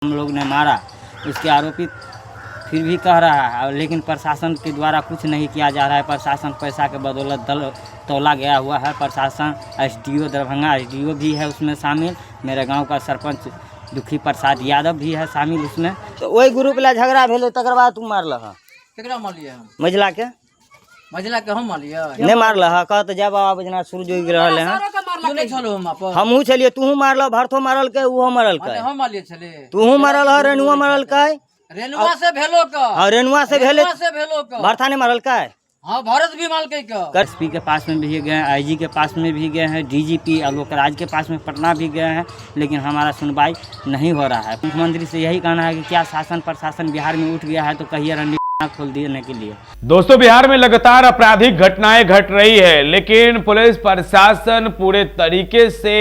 हम लोग ने मारा, उसके आरोपी फिर भी कह रहा है, लेकिन प्रशासन के द्वारा कुछ नहीं किया जा रहा है। प्रशासन पैसा के बदौलत तौला गया हुआ है। प्रशासन एसडीओ दरभंगा एसडीओ भी है उसमें शामिल, मेरे गांव का सरपंच दुखी प्रसाद यादव भी है शामिल उसमें। तो वही ग्रुप ला झगड़ा भेले तकर बाद तू मारल है केकरा मारलिए हम मझला के हम मारलिए नहीं मारल है। कह तो जब बाबा बजना सूरज उग रहल है क्यों नहीं छलो हम अपन हमहू छलिए, तूहू मारल, भरथो मारल के उहो मारल के, हम मारलिए छले तूहू मारल है, रेणुआ मारल के, रेणुआ से भेलो का और रेणुआ से भेले भेलो का भरथा ने मारल का। हां भारत भी मार के का एसपी के पास में भी गए हैं, आईजी के पास में भी गए हैं, डीजीपी आलोकराज के पास में पटना भी गए हैं, लेकिन हमारा सुनवाई नहीं हो रहा है। मुख्यमंत्री से यही कहना है कि क्या शासन प्रशासन बिहार में उठ गया है तो कहिए रणनीति खोल देने के लिए। दोस्तों, बिहार में लगातार आपराधिक घटनाएं घट रही है, लेकिन पुलिस प्रशासन पूरे तरीके से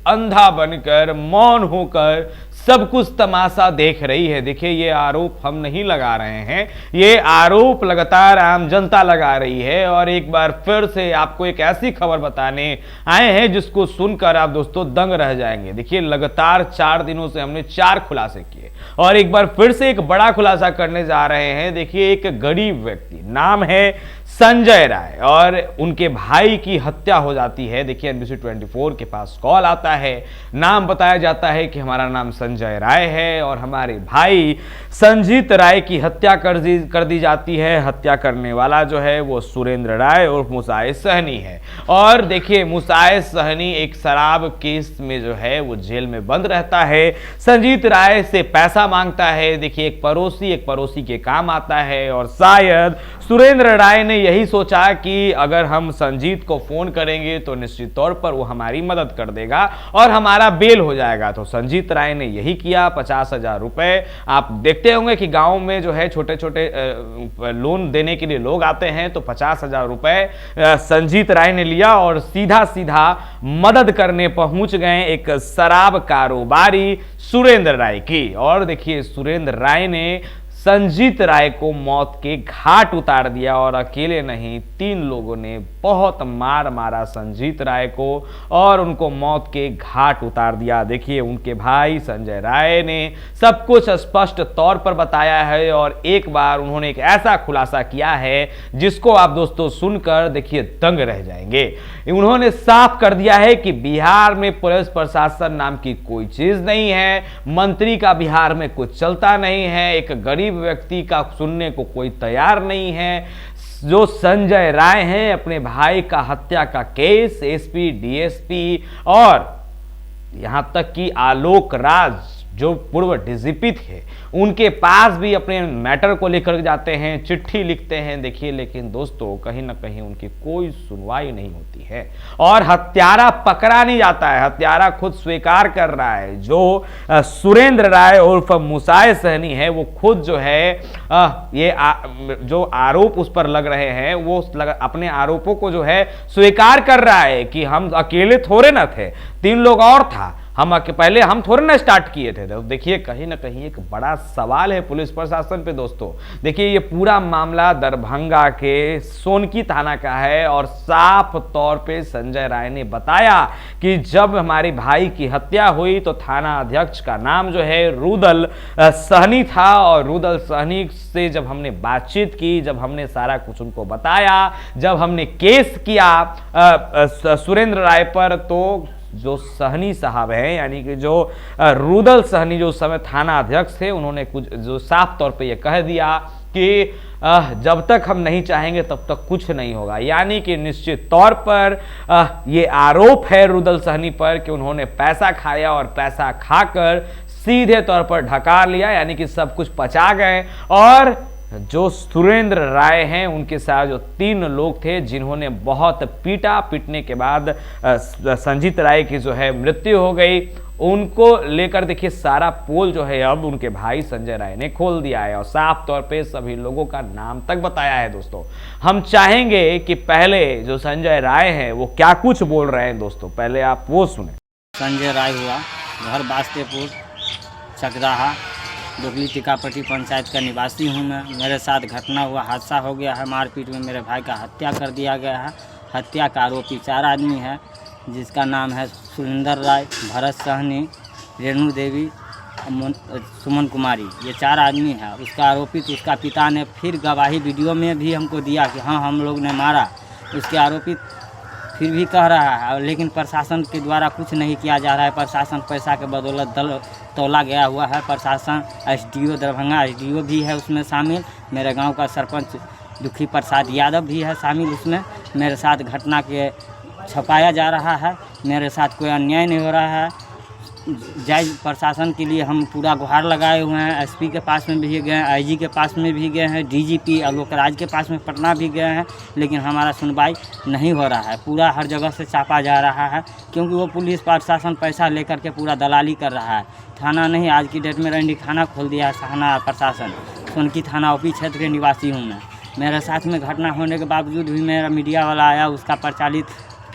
अंधा बनकर मौन होकर सब कुछ तमाशा देख रही है। देखिए, ये आरोप हम नहीं लगा रहे हैं, ये आरोप लगातार आम जनता लगा रही है। और एक बार फिर से आपको एक ऐसी खबर बताने आए हैं जिसको सुनकर आप दोस्तों दंग रह जाएंगे। देखिए, लगातार 4 दिनों से हमने 4 खुलासे किए और एक बार फिर से एक बड़ा खुलासा करने जा रहे हैं। देखिए, एक गरीब व्यक्ति, नाम है संजय राय, और उनके भाई की हत्या हो जाती है। देखिए, NBC 24 के पास कॉल आता है, नाम बताया जाता है कि हमारा नाम संजय राय है और हमारे भाई संजीत राय की हत्या कर दी जाती है। हत्या करने वाला जो है वो सुरेंद्र राय और मुसाए सहनी है। और देखिए, मुसाए सहनी एक शराब केस में जो है वो जेल में बंद रहता है, संजीत राय से पैसा मांगता है। देखिए, एक पड़ोसी के काम आता है और शायद सुरेंद्र राय ने यही सोचा कि अगर हम संजीत को फोन करेंगे तो निश्चित तौर पर वो हमारी मदद कर देगा और हमारा बेल हो जाएगा। तो संजीत राय ने यही किया। 50,000 रुपए, आप देखते होंगे कि गांव में जो है छोटे छोटे लोन देने के लिए लोग आते हैं, तो 50,000 रुपए संजीत राय ने लिया और सीधा मदद करने पहुंच गए एक शराब कारोबारी सुरेंद्र राय की। और देखिए, सुरेंद्र राय ने संजीत राय को मौत के घाट उतार दिया और अकेले नहीं, 3 लोगों ने बहुत मार मारा संजीत राय को और उनको मौत के घाट उतार दिया। देखिए, उनके भाई संजय राय ने सब कुछ स्पष्ट तौर पर बताया है और एक बार उन्होंने एक ऐसा खुलासा किया है जिसको आप दोस्तों सुनकर देखिए दंग रह जाएंगे। उन्होंने साफ कर दिया है कि बिहार में पुलिस प्रशासन नाम की कोई चीज नहीं है, मंत्री का बिहार में कुछ चलता नहीं है, एक गरीब व्यक्ति का सुनने को कोई तैयार नहीं है। जो संजय राय हैं, अपने भाई का हत्या का केस एसपी, डीएसपी और यहां तक कि आलोक राज जो पूर्व डीजीपी थे, उनके पास भी अपने मैटर को लेकर जाते हैं, चिट्ठी लिखते हैं। देखिए, लेकिन दोस्तों कहीं ना कहीं उनकी कोई सुनवाई नहीं होती है और हत्यारा पकड़ा नहीं जाता है। हत्यारा खुद स्वीकार कर रहा है। जो सुरेंद्र राय उर्फ मुसाए सहनी है, वो खुद जो है जो आरोप उस पर लग रहे हैं, वो अपने आरोपों को जो है स्वीकार कर रहा है कि हम अकेले थोड़े ना थे, 3 लोग और था, पहले हम थोड़े ना स्टार्ट किए थे। तो देखिए, कहीं ना कहीं एक बड़ा सवाल है पुलिस प्रशासन पे दोस्तों। देखिए, ये पूरा मामला दरभंगा के सोनकी थाना का है और साफ तौर पे संजय राय ने बताया कि जब हमारे भाई की हत्या हुई तो थाना अध्यक्ष का नाम जो है रुदल सहनी था और रुदल सहनी से जब हमने बातचीत की, जब हमने सारा कुछ उनको बताया, जब हमने केस किया सुरेंद्र राय पर, तो जो सहनी साहब हैं, यानी कि जो रुदल सहनी जो उस समय थाना अध्यक्ष थे, उन्होंने कुछ जो साफ तौर पे ये कह दिया कि जब तक हम नहीं चाहेंगे तब तक कुछ नहीं होगा। यानी कि निश्चित तौर पर ये आरोप है रुदल सहनी पर कि उन्होंने पैसा खाया और पैसा खाकर सीधे तौर पर ढका लिया, यानी कि सब कुछ पचा गए। और जो सुरेंद्र राय हैं, उनके साथ जो 3 लोग थे जिन्होंने बहुत पीटने के बाद संजीत राय की जो है मृत्यु हो गई, उनको लेकर देखिए सारा पोल जो है अब उनके भाई संजय राय ने खोल दिया है और साफ तौर पे सभी लोगों का नाम तक बताया है। दोस्तों, हम चाहेंगे कि पहले जो संजय राय हैं वो क्या कुछ बोल रहे हैं दोस्तों, पहले आप वो सुने। संजय राय हुआ, घर बास्तेपुर चकराहा दोगली टीकापट्टी पंचायत का निवासी हूँ मैं। मेरे साथ घटना हुआ, हादसा हो गया है, मारपीट में मेरे भाई का हत्या कर दिया गया है। हत्या का आरोपी 4 आदमी है, जिसका नाम है सुरेंद्र राय, भरत सहनी, रेणु देवी सुमन कुमारी, ये 4 आदमी है। उसका आरोपित उसका पिता ने फिर गवाही वीडियो में भी हमको दिया कि हाँ हम लोग ने मारा। उसके आरोपित फिर भी कह रहा है, लेकिन प्रशासन के द्वारा कुछ नहीं किया जा रहा है। प्रशासन पैसा के बदौलत तौला गया हुआ है। प्रशासन एसडीओ दरभंगा एसडीओ भी है उसमें शामिल। मेरे गांव का सरपंच दुखी प्रसाद यादव भी है शामिल उसमें। मेरे साथ घटना के छपाया जा रहा है। मेरे साथ कोई अन्याय नहीं हो रहा है। जायज प्रशासन के लिए हम पूरा गुहार लगाए हुए हैं। एसपी के पास में भी गए हैं, आईजी के पास में भी गए हैं, डीजीपी आलोकराज के पास में पटना भी गए हैं, लेकिन हमारा सुनवाई नहीं हो रहा है। पूरा हर जगह से छापा जा रहा है, क्योंकि वो पुलिस प्रशासन पैसा लेकर के पूरा दलाली कर रहा है। थाना नहीं, आज की डेट में रंडी थाना खोल दिया है थाना प्रशासन। सोनकी थाना ओपी क्षेत्र के निवासी हूँ मैं। मेरे साथ में घटना होने के बावजूद भी मेरा मीडिया वाला आया, उसका प्रचालित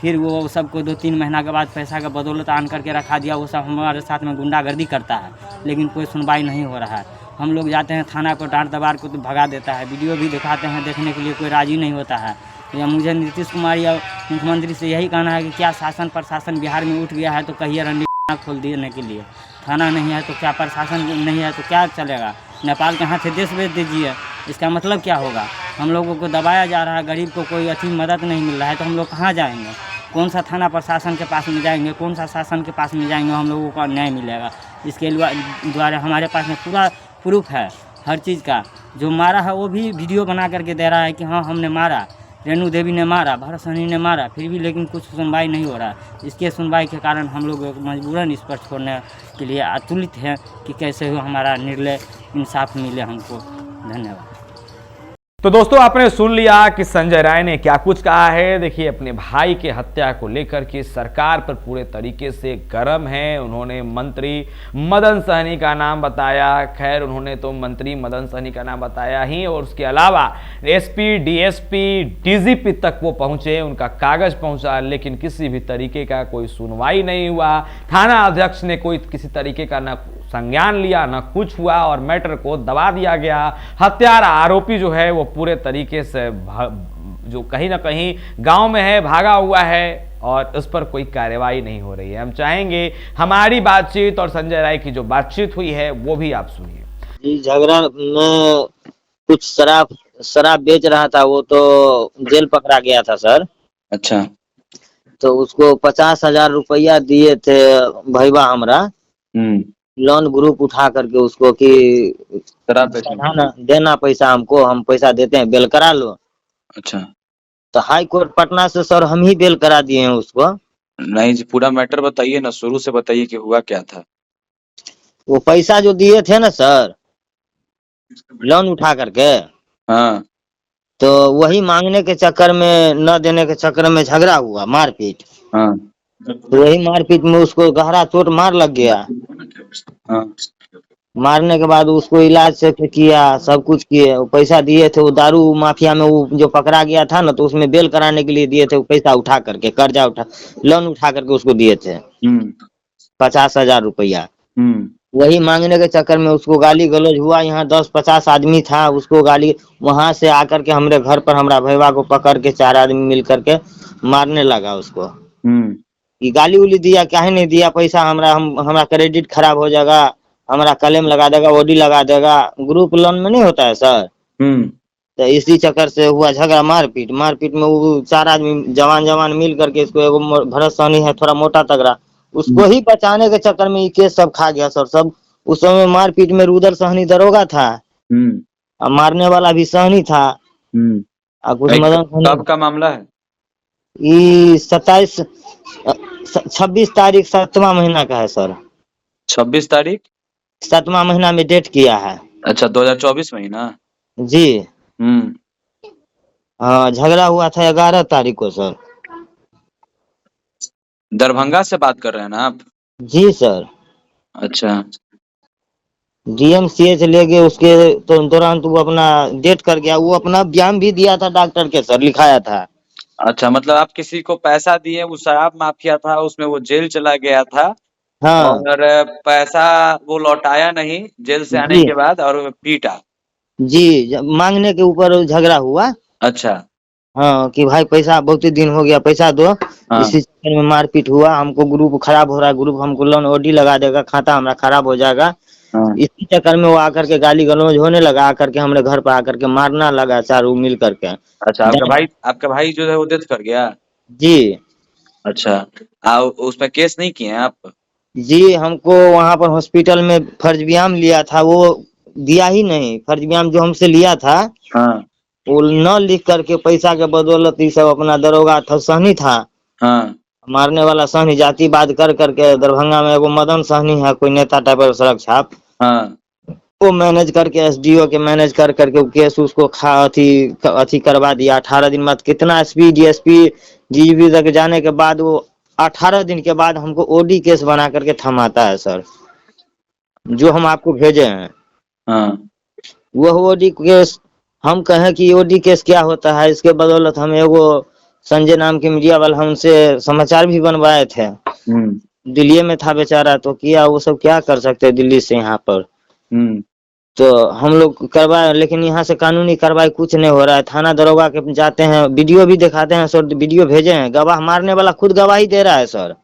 फिर वो सबको 2-3 महीना के बाद पैसा का बदौलत आन करके रखा दिया। वो सब हमारे साथ में गुंडागर्दी करता है, लेकिन कोई सुनवाई नहीं हो रहा है। हम लोग जाते हैं थाना को, डांट दबार को तो भगा देता है। वीडियो भी दिखाते हैं, देखने के लिए कोई राजी नहीं होता है। या मुझे नीतीश कुमार या मुख्यमंत्री से यही कहना है कि क्या शासन प्रशासन बिहार में उठ गया है तो कहिए रंडी थाना खोल देने के लिए। थाना नहीं है तो क्या, प्रशासन नहीं है तो क्या चलेगा? नेपाल के हाथ से देश बेच दीजिए, इसका मतलब क्या होगा? हम लोगों को दबाया जा रहा है, गरीब को कोई अच्छी मदद नहीं मिल रहा है, तो हम लोग कहाँ जाएंगे? कौन सा थाना प्रशासन के पास में जाएंगे? कौन सा शासन के पास में जाएंगे? हम लोगों को न्याय मिलेगा? इसके द्वारा हमारे पास में पूरा प्रूफ है हर चीज़ का। जो मारा है वो भी वीडियो बना करके दे रहा है कि हाँ हमने मारा, रेणु देवी ने मारा, भरत सहनी ने मारा, फिर भी लेकिन कुछ सुनवाई नहीं हो रहा। इसके सुनवाई के कारण हम लोग मजबूरन इस पर छोड़ने के लिए अतुलित हैं कि कैसे हो हमारा निर्णय इंसाफ मिले हमको। धन्यवाद। तो दोस्तों आपने सुन लिया कि संजय राय ने क्या कुछ कहा है। देखिए, अपने भाई के हत्या को लेकर के सरकार पर पूरे तरीके से गर्म है। उन्होंने मंत्री मदन सहनी का नाम बताया। खैर, उन्होंने तो मंत्री मदन सहनी का नाम बताया ही, और उसके अलावा एसपी, डीएसपी, डीजीपी तक वो पहुंचे, उनका कागज पहुंचा, लेकिन किसी भी तरीके का कोई सुनवाई नहीं हुआ। थाना अध्यक्ष ने कोई किसी तरीके का न संज्ञान लिया, न कुछ हुआ, और मैटर को दबा दिया गया। हत्यारा आरोपी जो है वो पूरे तरीके से जो कहीं ना कहीं गांव में है, भागा हुआ है, और उस पर कोई कार्रवाई नहीं हो रही है। हम चाहेंगे हमारी बातचीत और संजय राय की जो बातचीत हुई है वो भी आप सुनिए। जी, झगड़ा में कुछ शराब बेच रहा था, वो तो जेल पकड़ा गया था सर। अच्छा। तो उसको 50,000 रुपया दिए थे भैया हमरा, लोन ग्रुप उठा करके उसको कि शराब देना पैसा हमको, हम पैसा देते हैं, बेल करा लो। अच्छा। तो हाई कोर्ट पटना से सर हम ही बेल करा दिए हैं उसको। नहीं जी, पूरा मैटर बताइए ना, शुरू से बताइए कि हुआ क्या था। वो पैसा जो दिए थे ना सर, लोन उठा करके, हाँ। तो वही मांगने के चक्कर में, न देने के चक्कर में झगड़ा हुआ, मारपीट। हाँ। तो वही मारपीट में उसको गहरा चोट मार लग गया। हाँ। मारने के बाद उसको इलाज से किया, सब कुछ किए। वो पैसा दिए थे, वो दारू माफिया में वो जो पकड़ा गया था ना, तो उसमें बेल कराने के लिए दिए थे। वो पैसा उठा करके, कर्जा उठा, लोन उठा करके उसको दिए थे 50,000 रुपया। वही मांगने के चक्कर में उसको गाली गलौज हुआ। यहाँ 10-50 आदमी था, उसको गाली, वहां से आकर के हमारे घर पर हमारा भैया को पकड़ के 4 आदमी मिल करके मारने लगा उसको। कि गाली उली दिया, काहे नहीं दिया पैसा, हमारा क्रेडिट खराब हो जाएगा, हमारा क्लेम लगा देगा, ओडी लगा देगा। ग्रुप लोन में नहीं होता है सर। तो इसी चक्कर से हुआ झगड़ा, मारपीट में वो 4 आदमी जवान मिल करके इसको, एगो भरत सहनी है थोड़ा मोटा तगड़ा, उसको ही बचाने के चक्कर में ये केस सब खा गया सर। सब उस समय मारपीट में रुदल सहनी दरोगा था, और मारने वाला भी सहनी था। और कुछ मदन सहनी। कब का मामला है? ये 26 तारीख 7वां महीना का है सर। 26 तारीख 7वां महीना में डेट किया है। अच्छा, 2024 महीना जी। हाँ, झगड़ा हुआ था 11 तारीख को सर। दरभंगा से बात कर रहे हैं ना आप? जी सर। अच्छा। DMCH ले गए, उसके तो तुरंत वो अपना डेट कर गया। वो अपना बयान भी दिया था डॉक्टर के सर, लिखाया था। अच्छा, मतलब आप किसी को पैसा दिए, वो शराब माफिया था, उसमें वो जेल चला गया था। हाँ। और पैसा वो लौटाया नहीं जेल से आने के बाद, और पीटा। जी, मांगने के ऊपर झगड़ा हुआ। अच्छा। हाँ, कि भाई पैसा बहुत ही दिन हो गया, पैसा दो। हाँ। इसी चक्कर में मारपीट हुआ। हमको ग्रुप खराब हो रहा है, ग्रुप हमको लोन ओडी लगा देगा, खाता हमारा खराब हो जाएगा, हाँ। इसी चक्कर में वो आकर के गाली गलौज होने लगा, आकर के हमारे घर पर आकर के मारना लगा, चारों मिल करके। अच्छा, आपका भाई जो है वो डेथ कर गया? जी अच्छा, उस पे केस नहीं किए हैं आप? जी, हमको वहाँ पर हॉस्पिटल में फर्ज बयान लिया था, वो दिया ही नहीं। फर्ज बयान जो हमसे लिया था हाँ वो न लिख करके पैसा के बदौलत ये सब अपना दरोगा था, सहनी था, हाँ मारने वाला सहनी, जातिवाद कर करके दरभंगा में एगो मदन सहनी है, कोई नेता टाइप का सड़क छाप, हाँ वो मैनेज करके एसडीओ के मैनेज कर करके वो केस उसको अथी करवा दिया। 18 दिन बाद कितना एसपी डीएसपी डीजीपी तक जाने के बाद वो 18 दिन के बाद हमको ओडी केस बना करके थमाता है सर, जो हम आपको भेजे हैं। हाँ वह ओडी केस, हम कहें कि ओडी केस क्या होता है, इसके बदौलत हम एगो संजय नाम के मीडिया वाला, हमसे समाचार भी बनवाए थे, दिल्ली में था बेचारा, तो किया, वो सब क्या कर सकते हैं दिल्ली से यहाँ पर। तो हम लोग करवाए, लेकिन यहाँ से कानूनी कार्रवाई कुछ नहीं हो रहा है। थाना दरोगा के जाते हैं, वीडियो भी दिखाते हैं सर, वीडियो भेजे हैं, गवाह मारने वाला खुद गवाही दे रहा है सर।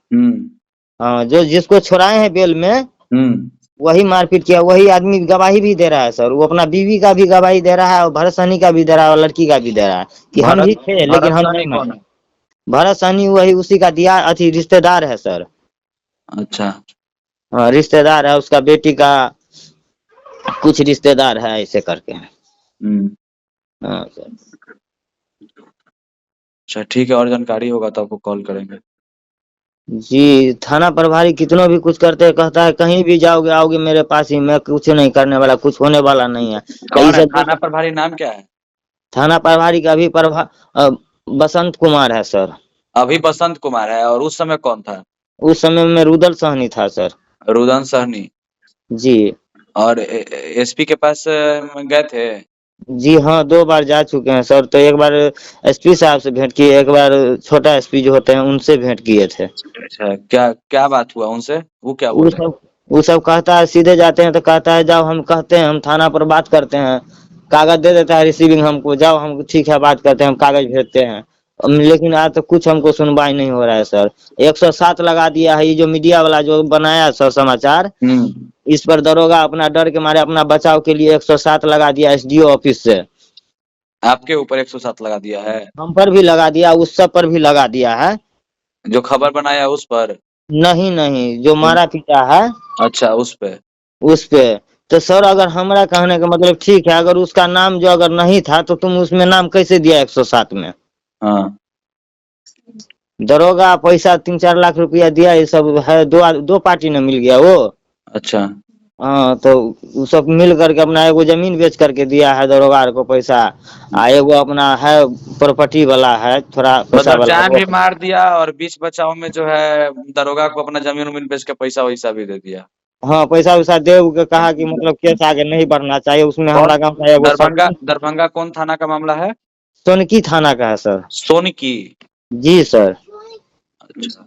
हाँ, जो जिसको छोड़ाए हैं बेल में वही मारपीट किया, वही आदमी गवाही भी दे रहा है सर। वो अपना बीवी का भी गवाही दे रहा है और भरत सहनी का भी दे रहा है और लड़की का भी दे रहा है कि हम ही थे, लेकिन हम नहीं माने। भरत सहनी वही उसी का दिया अथी रिश्तेदार है सर। अच्छा, हाँ रिश्तेदार है, उसका बेटी का कुछ रिश्तेदार है, ऐसे करके। हाँ सर। अच्छा ठीक है, और जानकारी होगा तो आपको कॉल करेंगे। जी, थाना प्रभारी कितनों भी कुछ करते हैं, कहता है कहीं भी जाओगे आओगे मेरे पास ही, मैं कुछ नहीं करने वाला, कुछ होने वाला नहीं है। कौन है थाना प्रभारी, नाम क्या है? थाना प्रभारी का अभी बसंत कुमार है सर। अभी बसंत कुमार है, और उस समय कौन था? उस समय में रुदल सहनी था सर। रुदन सहनी जी। और एसपी के पास गए थे? जी हाँ, 2 बार जा चुके हैं सर। तो एक बार एसपी साहब से भेंट किए, एक बार छोटा एसपी जो होते हैं उनसे भेंट किए थे। अच्छा, क्या क्या बात हुआ उनसे? वो क्या बोले? वो सब कहता है, सीधे जाते हैं तो कहता है जाओ, हम कहते हैं हम थाना पर बात करते हैं, कागज दे देता है रिसीविंग हमको, जाओ हम ठीक है बात करते हैं, हम कागज भेजते हैं। लेकिन आज तो कुछ हमको सुनवाई नहीं हो रहा है सर। 107 लगा दिया है, ये जो मीडिया वाला जो बनाया सर समाचार, इस पर दरोगा अपना डर के मारे अपना बचाव के लिए 107 लगा दिया एसडीओ ऑफिस से। आपके ऊपर 107 लगा दिया है? हम पर भी लगा दिया, उस सब पर भी लगा दिया है। जो खबर बनाया उस पर? नहीं नहीं, जो मारा पीटा है। अच्छा, उस पे। तो सर अगर हमारा कहने का मतलब ठीक है, अगर उसका नाम जो अगर नहीं था तो तुम उसमें नाम कैसे दिया 107 में? हाँ। दरोगा पैसा 3-4 लाख रुपया दिया, ये सब है, दो पार्टी ने मिल गया वो। अच्छा। हाँ, तो वो सब मिल करके अपना एगो जमीन बेच करके दिया है दरोगा को पैसा, एगो अपना है प्रॉपर्टी वाला है थोड़ा पैसा मतलब वाला, जान भी मार दिया और बीच बचाव में जो है दरोगा को अपना जमीन उमीन बेच के पैसा वैसा भी दे दिया। हाँ पैसा वैसा दे के कहा कि मतलब केस आगे नहीं बढ़ना चाहिए। उसमें हमारा गाँव का एगो दरभंगा कौन थाना का मामला है? सोनकी थाना का है सर। सोनकी? जी सर। अच्छा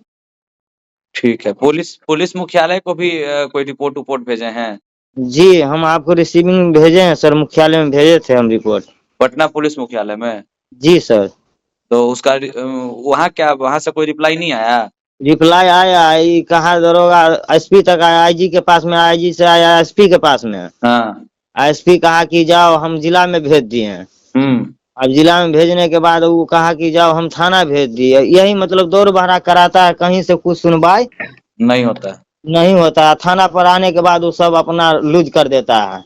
ठीक है। पुलिस मुख्यालय को भी कोई रिपोर्ट भेजे हैं? जी, हम आपको रिसीविंग भेजे हैं सर, मुख्यालय में भेजे थे हम रिपोर्ट। पटना पुलिस मुख्यालय में? जी सर। तो उसका वहाँ से कोई रिप्लाई नहीं आया? रिप्लाई आया, कहा दरोगा एसपी तक आया, आईजी के पास में, आईजी से आया एसपी के पास में। हाँ। एसपी कहा कि जाओ हम जिला में भेज दिए हैं। अब जिला में भेजने के बाद वो कहा कि जाओ हम थाना भेज दिए। यही मतलब दौड़ बहरा कराता है, कहीं से कुछ सुनवाई नहीं होता। थाना पर आने के बाद वो सब अपना लूज कर देता है।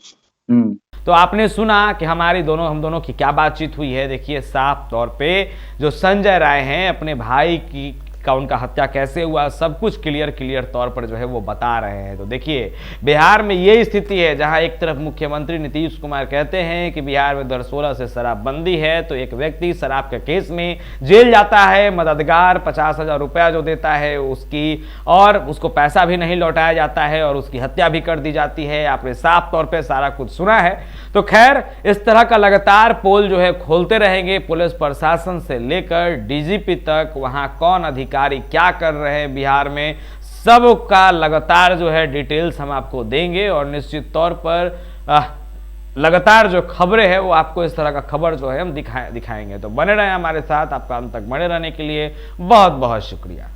तो आपने सुना कि हम दोनों की क्या बातचीत हुई है। देखिए साफ तौर पे जो संजय राय हैं, अपने भाई उनका हत्या कैसे हुआ, सब कुछ क्लियर तौर पर जो है वो बता रहे हैं। तो देखिए बिहार में ये स्थिति है जहां एक तरफ मुख्यमंत्री नीतीश कुमार कहते हैं कि बिहार में 2016 से शराबबंदी है, तो एक व्यक्ति शराब के केस में जेल जाता है, मददगार 50,000 रुपया जो देता है उसकी, और उसको पैसा भी नहीं लौटाया जाता है और उसकी हत्या भी कर दी जाती है। आपने साफ तौर पर सारा कुछ सुना है। तो खैर इस तरह का लगातार पोल जो है खोलते रहेंगे, पुलिस प्रशासन से लेकर डीजीपी तक, वहां कौन अधिकारी क्या कर रहे हैं बिहार में, सब का लगातार जो है डिटेल्स हम आपको देंगे। और निश्चित तौर पर लगातार जो खबरें हैं वो आपको इस तरह का खबर जो है हम दिखाएंगे। तो बने रहें हमारे साथ, आपका अंत तक बने रहने के लिए बहुत बहुत शुक्रिया।